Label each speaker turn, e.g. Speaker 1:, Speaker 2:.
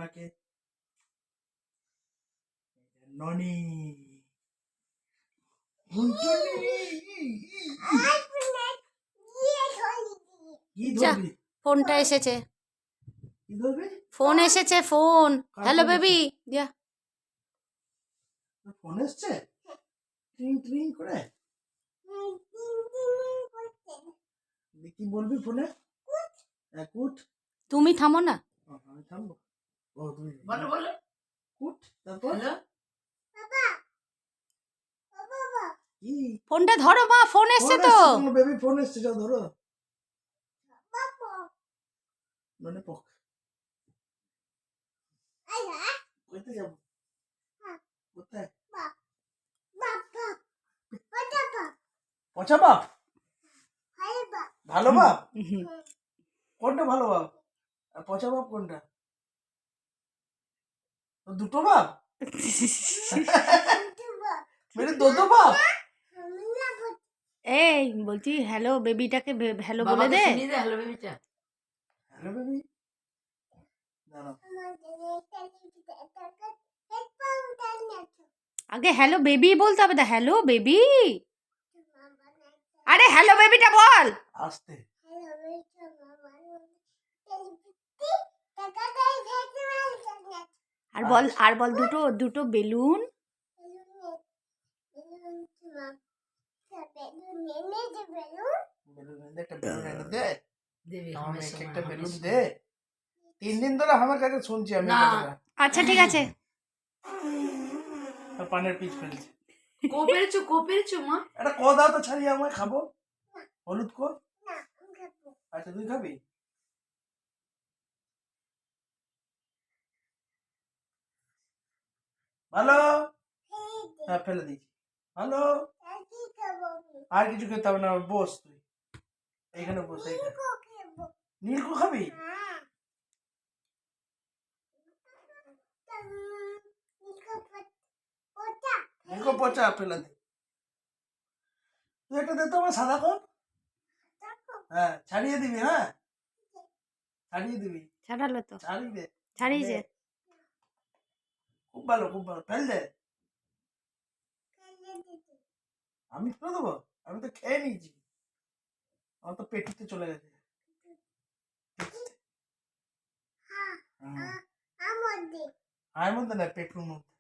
Speaker 1: নাকে ননি
Speaker 2: ফোনটা এসেছে,
Speaker 1: কি ধরবি?
Speaker 2: ফোন এসেছে, ফোন। হ্যালো বেবি দিয়া।
Speaker 1: ফোন এসছে ট্রিং ট্রিং করে। কি বলবি ফোনে? কুট।
Speaker 2: তুমি থামো না।
Speaker 1: আমি থামবো। ও তুমি
Speaker 3: বলো বলো
Speaker 1: কুট। তারপর কি?
Speaker 2: ফোনটা ধরো মা, ফোন এসছে তো।
Speaker 1: বেবি ফোন এসছে, যাও ধরো। মানে পক কোথায় যাব? কোথায়? পচা বাপ? ভালো বাপ? কোনটা ভালো বাপ আর পচা বাপ কোনটা? দুটো বাপ? মেরে দো বাপ?
Speaker 2: এই বলছি হ্যালো বেবিটাকে হ্যালো বলে দে।
Speaker 3: হ্যালো বেবিটা।
Speaker 1: হ্যালো বেবি দাঁড়াও।
Speaker 2: আগে হ্যালো বেবি বলতে হবে, হ্যালো বেবি। আরে হ্যালো বেবিটা বল।
Speaker 1: আস্তে।
Speaker 2: আর বল দুটো দুটো বেলুন।
Speaker 1: বেলুন এনে দে, একটা বেলুন এনে দে।
Speaker 3: দেবে
Speaker 1: আমার
Speaker 3: হামেশা
Speaker 1: মেয়েকে একটা
Speaker 3: হামেশা।
Speaker 1: বেলুন দে। 3 দিন ধরে আমার কাছে শুনছি আমি
Speaker 3: না।
Speaker 1: কথাটা।
Speaker 2: আচ্ছা ঠিক আছে।
Speaker 1: পানের পিচ ফেলছে।
Speaker 3: কো পেরেছো মা?
Speaker 1: একটা ক দাও তো ছাড়িয়ে, আমায় খাবো। হলুদ কো। আচ্ছা তুই খাবি? ভালো। হ্যাঁ ফেলে দিয়েছি। ভালো। আর কিছু খেতে হবে না, বস তুই এইখানে বস। নীলকো খাবি? নীলকো পচা, ফেলে দে। তুই একটা দে তো আমার সাদা কর। হ্যাঁ ছাড়িয়ে দিবি, হ্যাঁ ছাড়িয়ে দিবি।
Speaker 2: ছাড়ালো তো,
Speaker 1: ছাড়িয়ে দে।
Speaker 2: ছাড়িয়েছে।
Speaker 1: খুব ভালো খুব ভালো, ফেল দে। আমি ফেলে দেবো? আমি তো খেয়ে নিয়েছি, আমার তো পেটিতে চলে গেছে। আর মধ্যে না, পেটুর মধ্যে।